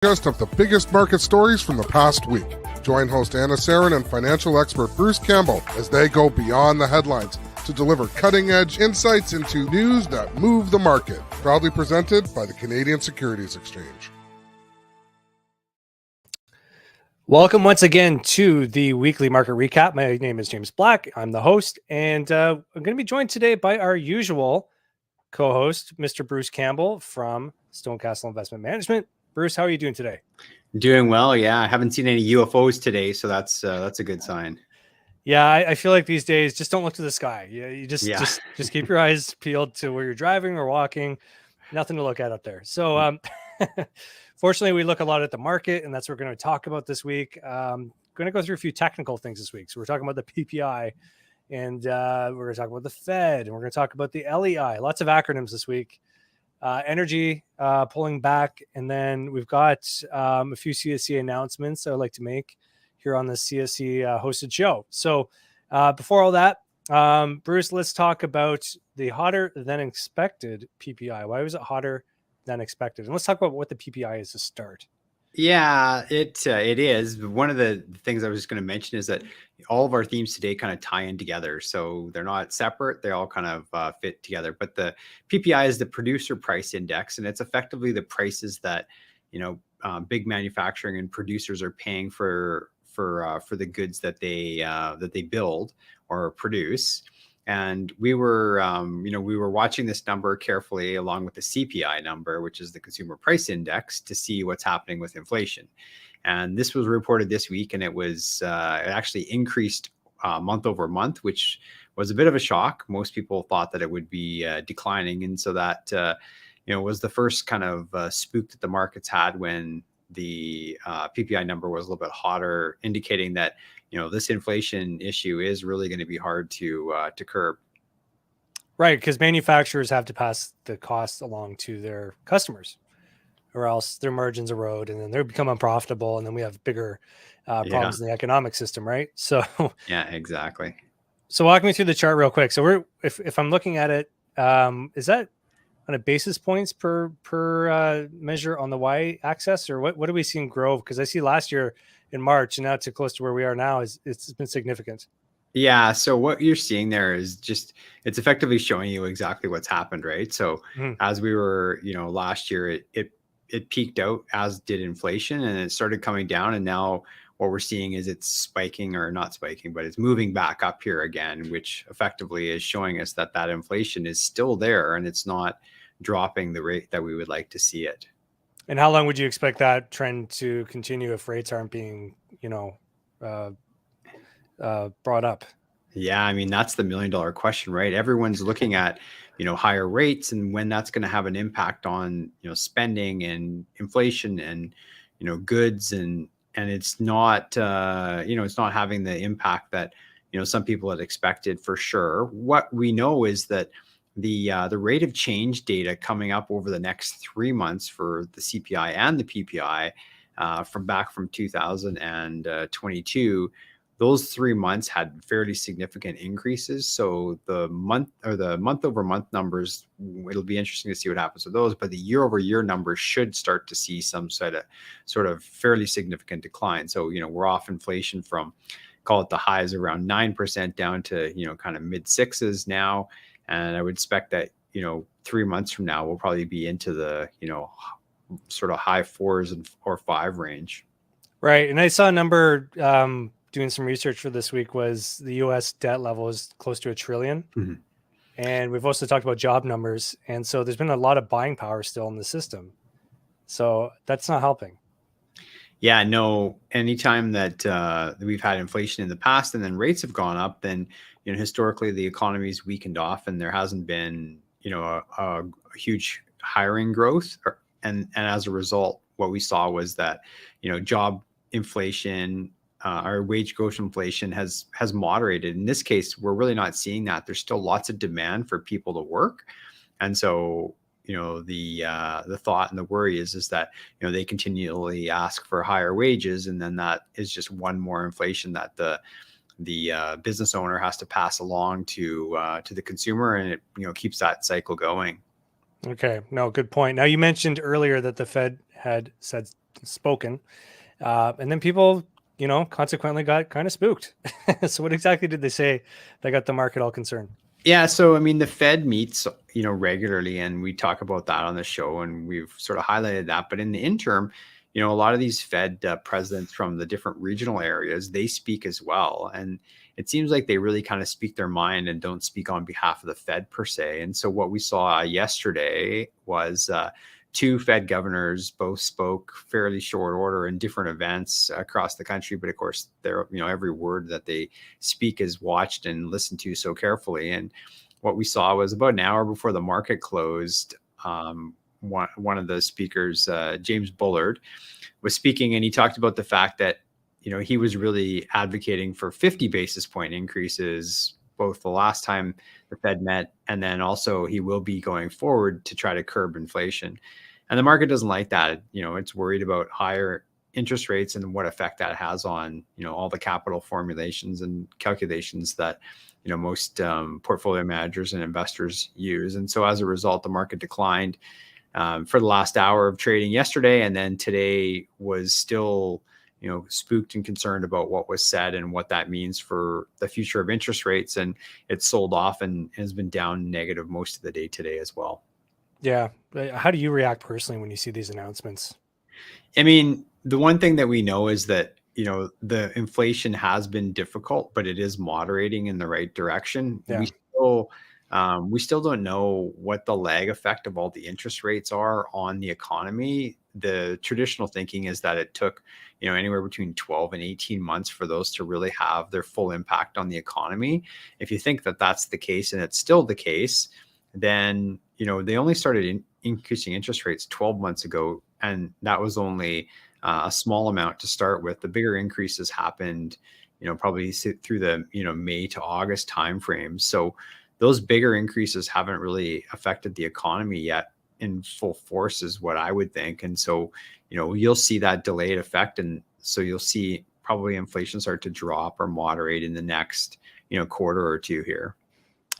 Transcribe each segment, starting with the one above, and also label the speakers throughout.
Speaker 1: Of the biggest market stories from the past week. Join host Anna Sarin and financial expert Bruce Campbell as they go beyond the headlines to deliver cutting-edge insights into news that move the market. Proudly presented by the Canadian Securities Exchange.
Speaker 2: Welcome once again to the weekly market recap. My name is James Black. I'm the host, and I'm going to be joined today by our usual co-host, Mr. Bruce Campbell from StoneCastle Investment Management. Bruce, how are you doing today?
Speaker 3: Doing well. Yeah, I haven't seen any UFOs today, so that's a good sign.
Speaker 2: Yeah, I feel like these days, just don't look to the sky. You just keep your eyes peeled to where you're driving or walking. Nothing to look at up there. So, fortunately, we look a lot at the market, and that's what we're going to talk about this week. Going to go through a few technical things this week. So we're talking about the PPI, and we're going to talk about the Fed, and we're going to talk about the LEI. Lots of acronyms this week. Energy pulling back, and then we've got a few CSE announcements I would like to make here on the CSE hosted show. So before all that, Bruce, let's talk about the hotter than expected PPI. Why was it hotter than expected? And let's talk about what the PPI is to start.
Speaker 3: Yeah, it is. One of the things I was just going to mention is that all of our themes today kind of tie in together. So they're not separate. They all kind of fit together. But the PPI is the producer price index, and it's effectively the prices that, big manufacturing and producers are paying for the goods that they build or produce. And we were watching this number carefully along with the CPI number, which is the consumer price index, to see what's happening with inflation. And this was reported this week, and it actually increased month over month, which was a bit of a shock. Most people thought that it would be declining. And so that, was the first kind of spook that the markets had when the PPI number was a little bit hotter, indicating that this inflation issue is really going to be hard to curb.
Speaker 2: Right, because manufacturers have to pass the cost along to their customers, or else their margins erode, and then they become unprofitable, and then we have bigger problems in the economic system, right? So
Speaker 3: yeah, exactly.
Speaker 2: So walk me through the chart real quick. So if I'm looking at it, is that on a basis points per measure on the y-axis, or what are we seeing grow? Because I see last year in March, and now to close to where we are now, it's been significant.
Speaker 3: Yeah. So what you're seeing there is it's effectively showing you exactly what's happened, right? So as we were, last year, it peaked out, as did inflation, and it started coming down. And now what we're seeing is it's spiking, or not spiking, but it's moving back up here again, which effectively is showing us that inflation is still there, and it's not dropping the rate that we would like to see it.
Speaker 2: And how long would you expect that trend to continue if rates aren't being, brought up?
Speaker 3: Yeah, I mean, that's the $1 million question, right? Everyone's looking at, higher rates and when that's going to have an impact on, spending and inflation and, goods, and it's not, it's not having the impact that, some people had expected for sure. What we know is that the rate of change data coming up over the next 3 months for the CPI and the PPI from 2022, those 3 months had fairly significant increases. So the month over month numbers, it'll be interesting to see what happens with those. But the year over year numbers should start to see some sort of fairly significant decline. So we're off inflation from, call it the highs around 9% down to kind of mid sixes now. And I would expect that, 3 months from now, we'll probably be into the, sort of high 4s or 5 range.
Speaker 2: Right. And I saw a number doing some research for this week was the U.S. debt level is close to $1 trillion. Mm-hmm. And we've also talked about job numbers. And so there's been a lot of buying power still in the system. So that's not helping.
Speaker 3: Yeah, no, anytime that we've had inflation in the past and then rates have gone up, then, historically the economy's weakened off, and there hasn't been, a huge hiring growth. And as a result, what we saw was that, job inflation, our wage growth inflation has moderated. In this case, we're really not seeing that. There's still lots of demand for people to work. And so, the thought and the worry is that, they continually ask for higher wages, and then that is just one more inflation that the business owner has to pass along to the consumer, and it keeps that cycle going.
Speaker 2: Okay, no, good point. Now, you mentioned earlier that the Fed had said spoken. And then people, consequently got kind of spooked. So what exactly did they say that got the market all concerned?
Speaker 3: Yeah, so I mean, the Fed meets, regularly, and we talk about that on the show, and we've sort of highlighted that. But in the interim, a lot of these Fed presidents from the different regional areas, they speak as well, and it seems like they really kind of speak their mind and don't speak on behalf of the Fed per se. And so what we saw yesterday was two Fed governors both spoke fairly short order in different events across the country. But of course, they're, every word that they speak is watched and listened to so carefully. And what we saw was about an hour before the market closed, one of the speakers, James Bullard, was speaking, and he talked about the fact that, he was really advocating for 50 basis point increases both the last time the Fed met, and then also he will be going forward to try to curb inflation. And the market doesn't like that. It's worried about higher interest rates and what effect that has on, all the capital formulations and calculations that, most portfolio managers and investors use. And so as a result, the market declined for the last hour of trading yesterday. And then today was still, spooked and concerned about what was said and what that means for the future of interest rates. And it sold off and has been down negative most of the day today as well.
Speaker 2: Yeah. How do you react personally when you see these announcements?
Speaker 3: I mean, the one thing that we know is that, the inflation has been difficult, but it is moderating in the right direction.
Speaker 2: Yeah.
Speaker 3: We still don't know what the lag effect of all the interest rates are on the economy. The traditional thinking is that it took, anywhere between 12 and 18 months for those to really have their full impact on the economy. If you think that that's the case, and it's still the case, then, they only started increasing interest rates 12 months ago, and that was only a small amount to start with. The bigger increases happened, probably through the, May to August timeframe. So those bigger increases haven't really affected the economy yet in full force, is what I would think. And so, you'll see that delayed effect. And so you'll see probably inflation start to drop or moderate in the next, quarter or two here.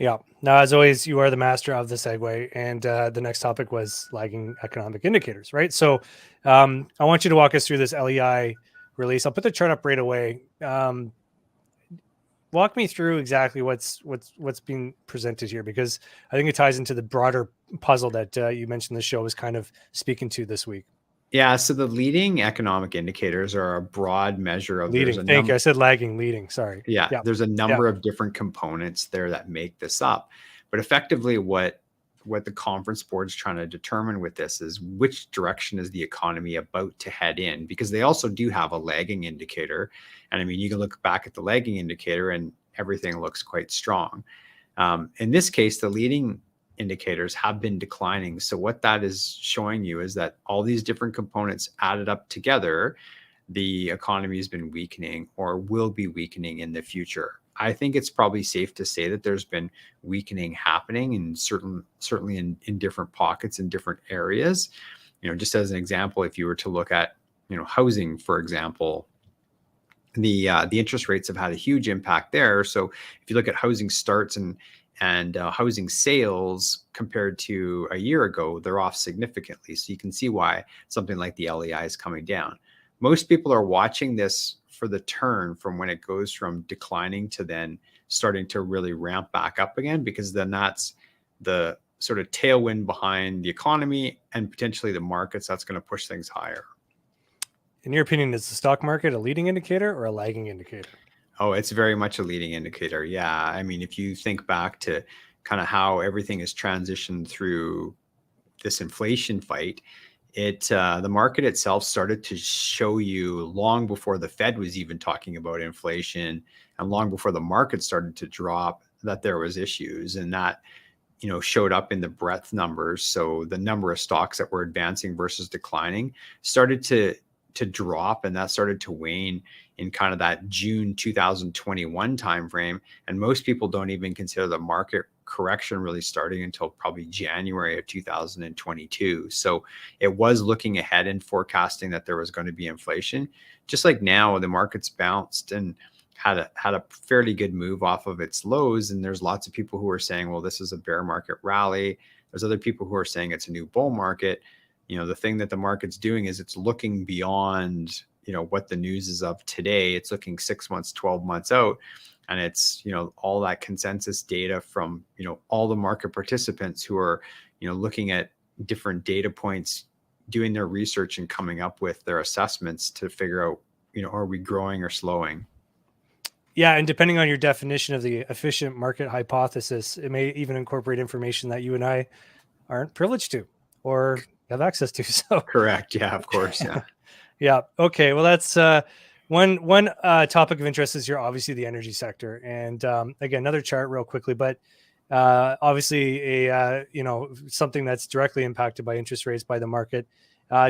Speaker 2: Yeah. Now, as always, you are the master of the segue. And the next topic was lagging economic indicators, right? So I want you to walk us through this LEI release. I'll put the chart up right away. Walk me through exactly what's being presented here, because I think it ties into the broader puzzle that you mentioned the show is kind of speaking to this week.
Speaker 3: Yeah. So the leading economic indicators are a broad measure of
Speaker 2: leading. Thank you. I said lagging, leading. Sorry.
Speaker 3: Yeah. There's a number of different components there that make this up. But effectively, what the conference board is trying to determine with this is which direction is the economy about to head in, because they also do have a lagging indicator. And I mean, you can look back at the lagging indicator and everything looks quite strong. In this case, the leading indicators have been declining. So what that is showing you is that all these different components added up together, the economy has been weakening or will be weakening in the future. I think it's probably safe to say that there's been weakening happening in certainly in different pockets in different areas. Just as an example, if you were to look at, housing, for example, the interest rates have had a huge impact there. So if you look at housing starts and housing sales compared to a year ago, they're off significantly. So you can see why something like the LEI is coming down. Most people are watching this for the turn from when it goes from declining to then starting to really ramp back up again, because then that's the sort of tailwind behind the economy and potentially the markets that's going to push things higher.
Speaker 2: In your opinion, is the stock market a leading indicator or a lagging indicator?
Speaker 3: Oh, it's very much a leading indicator. Yeah. I mean, if you think back to kind of how everything has transitioned through this inflation fight, the market itself started to show you long before the Fed was even talking about inflation, and long before the market started to drop, that there was issues, and that showed up in the breadth numbers. So the number of stocks that were advancing versus declining started to drop, and that started to wane in kind of that June 2021 timeframe. And most people don't even consider the market correction really starting until probably January of 2022. So it was looking ahead and forecasting that there was going to be inflation. Just like now, the market's bounced and had a fairly good move off of its lows. And there's lots of people who are saying, well, this is a bear market rally. There's other people who are saying it's a new bull market. the thing that the market's doing is it's looking beyond, what the news is of today. It's looking 6 months, 12 months out. And it's, all that consensus data from, all the market participants who are, looking at different data points, doing their research and coming up with their assessments to figure out, are we growing or slowing?
Speaker 2: Yeah. And depending on your definition of the efficient market hypothesis, it may even incorporate information that you and I aren't privileged to or have access to. So
Speaker 3: correct. Yeah, of course. Yeah.
Speaker 2: Yeah. Okay. Well, that's one topic of interest is here, obviously the energy sector. And again, another chart real quickly, but obviously something that's directly impacted by interest rates by the market.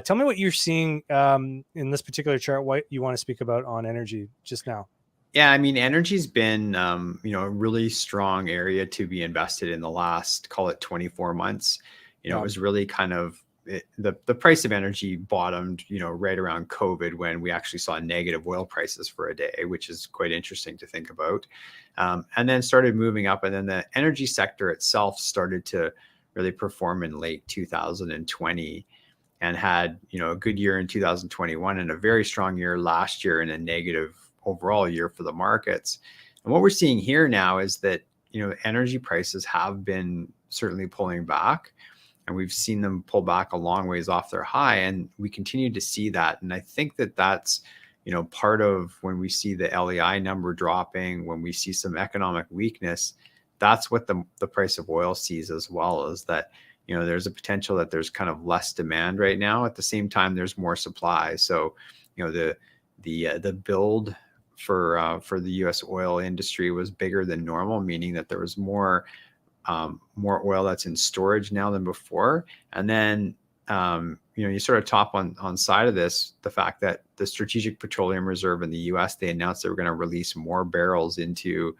Speaker 2: Tell me what you're seeing in this particular chart, what you want to speak about on energy just now.
Speaker 3: Yeah, I mean, energy's been, a really strong area to be invested in the last, call it 24 months. It was really kind of, the price of energy bottomed, right around COVID when we actually saw negative oil prices for a day, which is quite interesting to think about. And then started moving up. And then the energy sector itself started to really perform in late 2020 and had, a good year in 2021 and a very strong year last year and a negative overall year for the markets. And what we're seeing here now is that, energy prices have been certainly pulling back. And we've seen them pull back a long ways off their high, and we continue to see that. And I think that that's, part of when we see the LEI number dropping, when we see some economic weakness, that's what the price of oil sees as well, is that, there's a potential that there's kind of less demand right now. At the same time, there's more supply. So, the build for the U.S. oil industry was bigger than normal, meaning that there was more oil that's in storage now than before. And then, you sort of top on side of this, the fact that the Strategic Petroleum Reserve in the U.S., they announced they were going to release more barrels into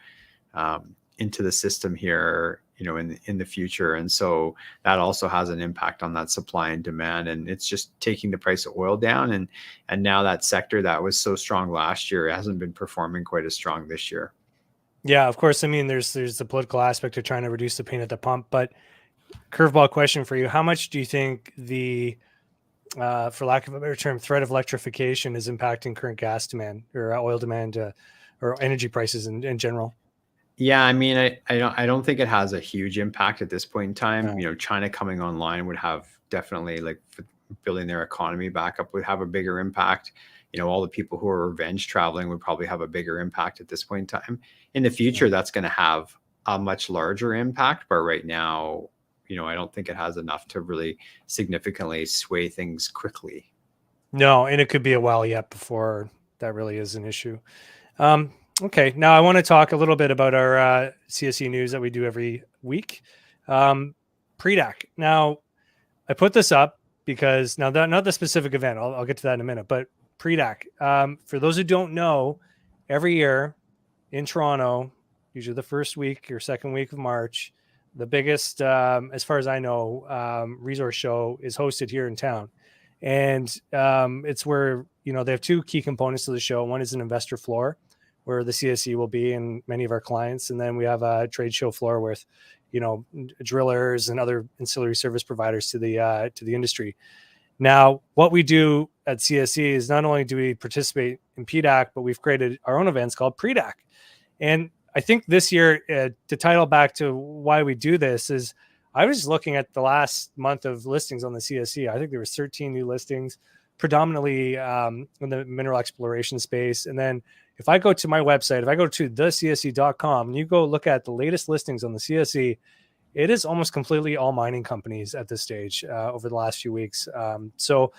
Speaker 3: the system here, in the future. And so that also has an impact on that supply and demand. And it's just taking the price of oil down. And now that sector that was so strong last year hasn't been performing quite as strong this year.
Speaker 2: Yeah, of course. I mean, there's the political aspect of trying to reduce the pain at the pump, but curveball question for you. How much do you think the, for lack of a better term, threat of electrification is impacting current gas demand or oil demand or energy prices in general?
Speaker 3: Yeah, I mean, I don't think it has a huge impact at this point in time.
Speaker 2: No.
Speaker 3: China coming online would have definitely, like, building their economy back up would have a bigger impact. All the people who are revenge traveling would probably have a bigger impact at this point in time. In the future, that's going to have a much larger impact. But right now, I don't think it has enough to really significantly sway things quickly.
Speaker 2: No, and it could be a while yet before that really is an issue. Okay, now I want to talk a little bit about our CSE news that we do every week. PreDAC. Now, I put this up because now that not the specific event. I'll get to that in a minute, but PreDAC. For those who don't know, every year in Toronto, usually the first week or second week of March, the biggest, as far as I know, resource show is hosted here in town. And it's where, they have two key components to the show. One is an investor floor where the CSE will be and many of our clients. And then we have a trade show floor with, drillers and other ancillary service providers to the industry. Now, what we do at CSE is not only do we participate in PDAC, but we've created our own events called PreDAC. And I think this year, to title back to why we do this is I was looking at the last month of listings on the CSE. I think there was 13 new listings, predominantly in the mineral exploration space. And then if I go to my website, if I go to thecse.com and you go look at the latest listings on the CSE, it is almost completely all mining companies at this stage over the last few weeks. So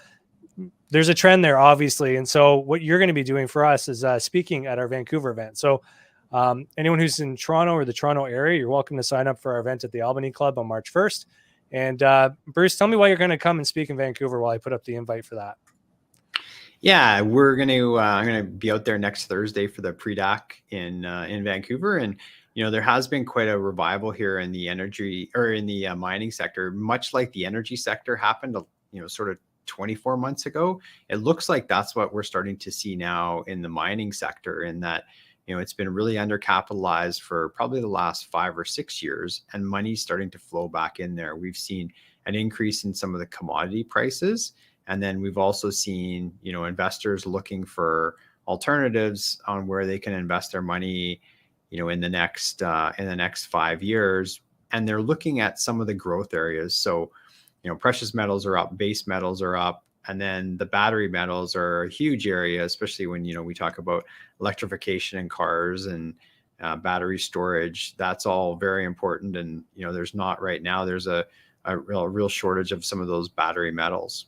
Speaker 2: there's a trend there, obviously. And so what you're going to be doing for us is speaking at our Vancouver event. So anyone who's in Toronto or the Toronto area, you're welcome to sign up for our event at the Albany Club on March 1st. And Bruce, tell me why you're going to come and speak in Vancouver while I put up the invite for that.
Speaker 3: Yeah, I'm going to be out there next Thursday for the PreDAC in Vancouver. And, there has been quite a revival here in the energy or in the mining sector, much like the energy sector happened, sort of 24 months ago. It looks like that's what we're starting to see now in the mining sector, in that, it's been really undercapitalized for probably the last 5 or 6 years, and money's starting to flow back in there. We've seen an increase in some of the commodity prices. And then we've also seen, investors looking for alternatives on where they can invest their money, in the next 5 years. And they're looking at some of the growth areas. So, precious metals are up, base metals are up, and then the battery metals are a huge area, especially when, we talk about electrification in cars and battery storage. That's all very important. And, there's not right now, there's a real shortage of some of those battery metals.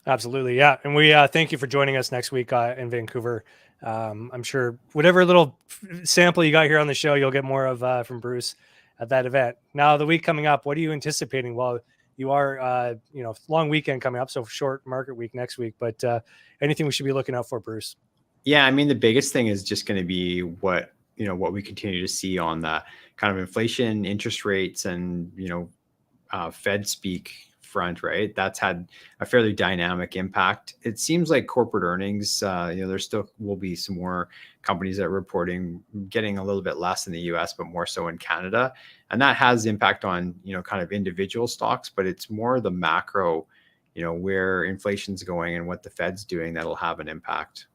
Speaker 2: Absolutely. Yeah. And we thank you for joining us next week in Vancouver. I'm sure whatever little sample you got here on the show, you'll get more of from Bruce at that event. Now, the week coming up, what are you anticipating? Well, you are, long weekend coming up, so short market week next week, but anything we should be looking out for, Bruce?
Speaker 3: Yeah. I mean, the biggest thing is just going to be what we continue to see on the kind of inflation, interest rates, and, Fed speak front, right? That's had a fairly dynamic impact. It seems like corporate earnings, there still will be some more companies that are reporting getting a little bit less in the US, but more so in Canada. And that has impact on, kind of individual stocks, but it's more the macro, where inflation's going and what the Fed's doing that'll have an impact.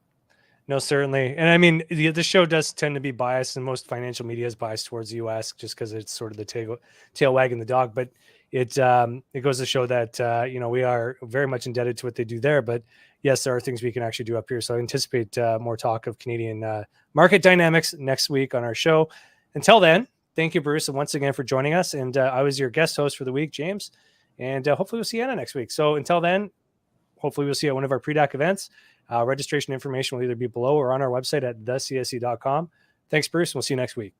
Speaker 2: No, certainly. And I mean, the show does tend to be biased, and most financial media is biased towards the US just because it's sort of the tail wagging the dog. But it goes to show that, we are very much indebted to what they do there. But yes, there are things we can actually do up here. So I anticipate more talk of Canadian market dynamics next week on our show. Until then, thank you, Bruce, and once again for joining us. And I was your guest host for the week, James. And hopefully we'll see Anna next week. So until then, hopefully we'll see you at one of our PreDAC events. Registration information will either be below or on our website at thecse.com. Thanks, Bruce. We'll see you next week.